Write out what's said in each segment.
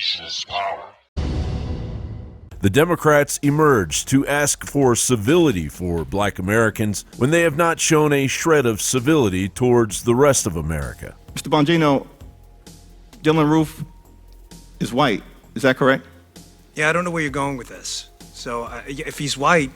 nation's power. The Democrats emerged to ask for civility for Black Americans when they have not shown a shred of civility towards the rest of America. Mr. Bongino, Dylan Roof is white. Is that correct? Yeah, I don't know where you're going with this. So if he's white,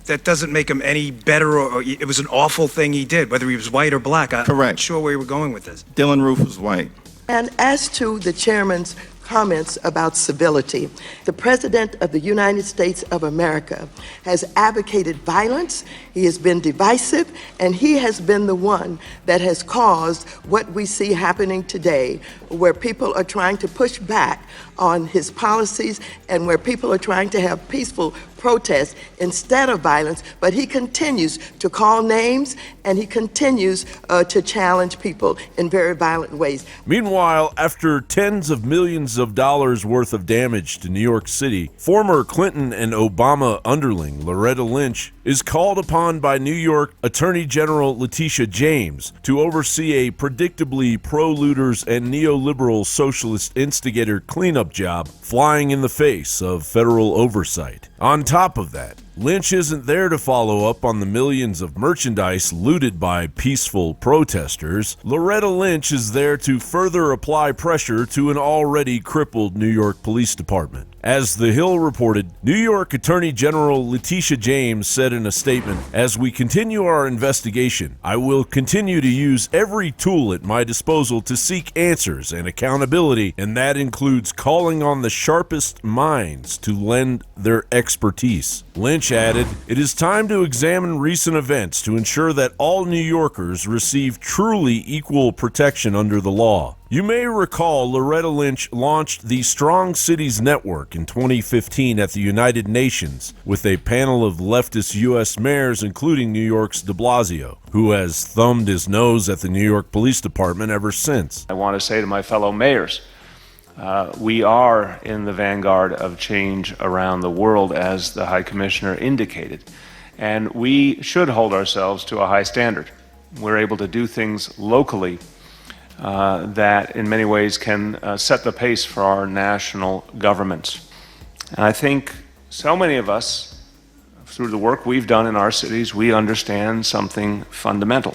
that doesn't make him any better, or it was an awful thing he did, whether he was white or black. I'm not sure where you were going with this. Dylan Roof is white. And as to the chairman's comments about civility, the President of the United States of America has advocated violence, he has been divisive, and he has been the one that has caused what we see happening today, where people are trying to push back on his policies and where people are trying to have peaceful protests instead of violence, but he continues to call names and he continues to challenge people in very violent ways. Meanwhile, after tens of millions of dollars worth of damage to New York City, former Clinton and Obama underling Loretta Lynch is called upon by New York Attorney General Letitia James to oversee a predictably pro-looters and neoliberal socialist instigator cleanup job, flying in the face of federal oversight. On top of that, Lynch isn't there to follow up on the millions of merchandise looted by peaceful protesters. Loretta Lynch is there to further apply pressure to an already crippled New York Police Department. As The Hill reported, New York Attorney General Letitia James said in a statement, "As we continue our investigation, I will continue to use every tool at my disposal to seek answers and accountability, and that includes calling on the sharpest minds to lend their expertise." Lynch added, "It is time to examine recent events to ensure that all New Yorkers receive truly equal protection under the law." You may recall Loretta Lynch launched the Strong Cities Network in 2015 at the United Nations with a panel of leftist U.S. mayors, including New York's de Blasio, who has thumbed his nose at the New York Police Department ever since. I want to say to my fellow mayors, we are in the vanguard of change around the world, as the High Commissioner indicated, and we should hold ourselves to a high standard. We're able to do things locally that in many ways can set the pace for our national governments. And I think so many of us, through the work we've done in our cities, we understand something fundamental.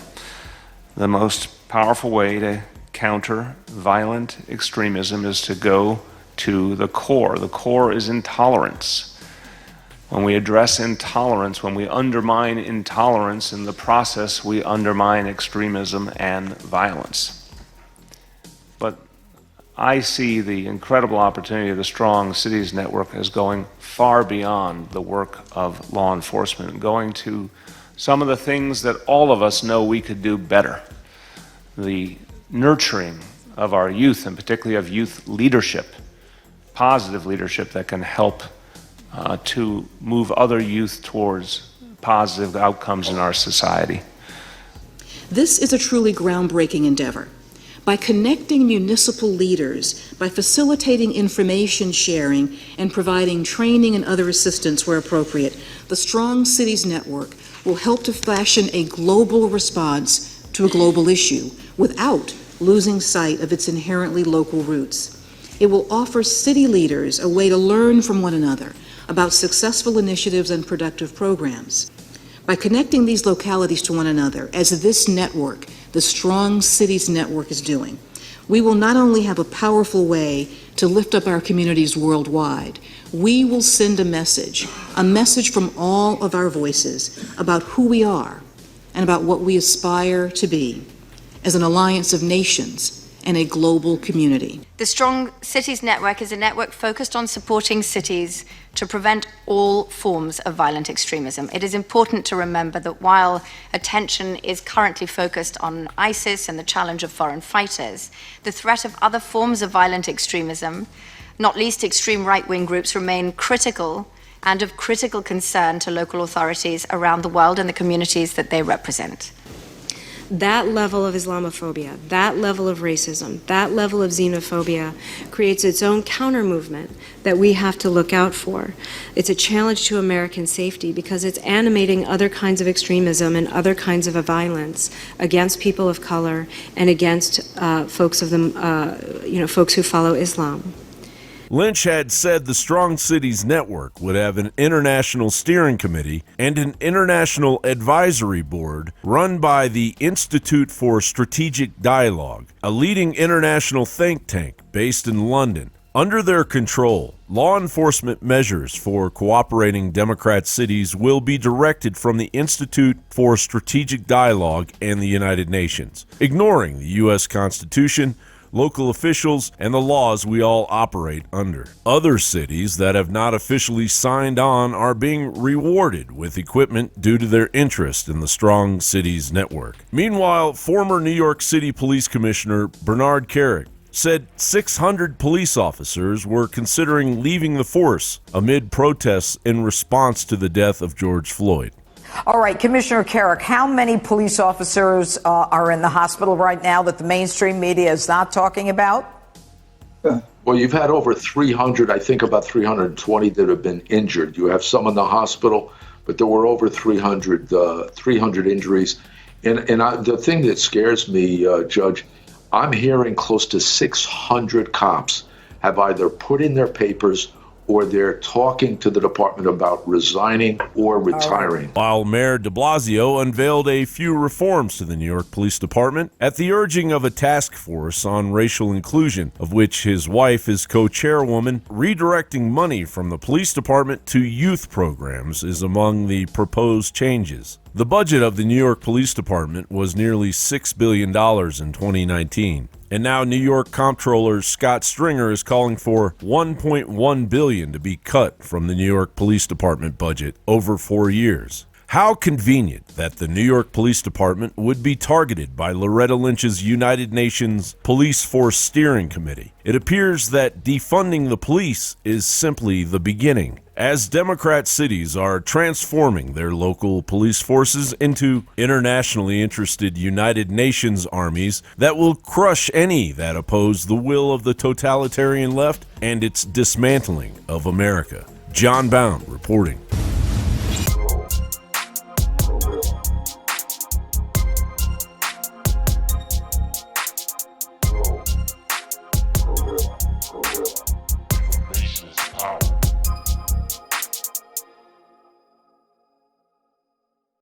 The most powerful way to counter violent extremism is to go to the core. The core is intolerance. When we address intolerance, when we undermine intolerance in the process, we undermine extremism and violence. But I see the incredible opportunity of the Strong Cities Network as going far beyond the work of law enforcement, going to some of the things that all of us know we could do better. The nurturing of our youth, and particularly of youth leadership, positive leadership that can help to move other youth towards positive outcomes in our society. This is a truly groundbreaking endeavor. By connecting municipal leaders, by facilitating information sharing, and providing training and other assistance where appropriate, the Strong Cities Network will help to fashion a global response to a global issue without losing sight of its inherently local roots. It will offer city leaders a way to learn from one another about successful initiatives and productive programs. By connecting these localities to one another, as this network, the Strong Cities Network, is doing, we will not only have a powerful way to lift up our communities worldwide, we will send a message from all of our voices about who we are and about what we aspire to be as an alliance of nations and a global community. The Strong Cities Network is a network focused on supporting cities to prevent all forms of violent extremism. It is important to remember that while attention is currently focused on ISIS and the challenge of foreign fighters, the threat of other forms of violent extremism, not least extreme right-wing groups, remain critical and of critical concern to local authorities around the world and the communities that they represent. That level of Islamophobia, that level of racism, that level of xenophobia creates its own counter-movement that we have to look out for. It's a challenge to American safety because it's animating other kinds of extremism and other kinds of violence against people of color and against folks who follow Islam. Lynch had said the Strong Cities Network would have an international steering committee and an international advisory board run by the Institute for Strategic Dialogue, a leading international think tank based in London. Under their control, law enforcement measures for cooperating Democrat cities will be directed from the Institute for Strategic Dialogue and the United Nations, ignoring the U.S. Constitution, local officials, and the laws we all operate under. Other cities that have not officially signed on are being rewarded with equipment due to their interest in the Strong Cities Network. Meanwhile, former New York City Police Commissioner Bernard Kerik said 600 police officers were considering leaving the force amid protests in response to the death of George Floyd. All right, Commissioner Kerik, how many police officers are in the hospital right now that the mainstream media is not talking about? Well, you've had over 300, I think about 320 that have been injured. You have some in the hospital, but there were over 300 injuries. And the thing that scares me, Judge, I'm hearing close to 600 cops have either put in their papers or they're talking to the department about resigning or retiring. While Mayor de Blasio unveiled a few reforms to the New York Police Department at the urging of a task force on racial inclusion, of which his wife is co-chairwoman, redirecting money from the police department to youth programs is among the proposed changes. The budget of the New York Police Department was nearly $6 billion in 2019. And now New York Comptroller Scott Stringer is calling for $1.1 billion to be cut from the New York Police Department budget over 4 years. How convenient that the New York Police Department would be targeted by Loretta Lynch's United Nations Police Force Steering Committee. It appears that defunding the police is simply the beginning, as Democrat cities are transforming their local police forces into internationally interested United Nations armies that will crush any that oppose the will of the totalitarian left and its dismantling of America. John Bound reporting.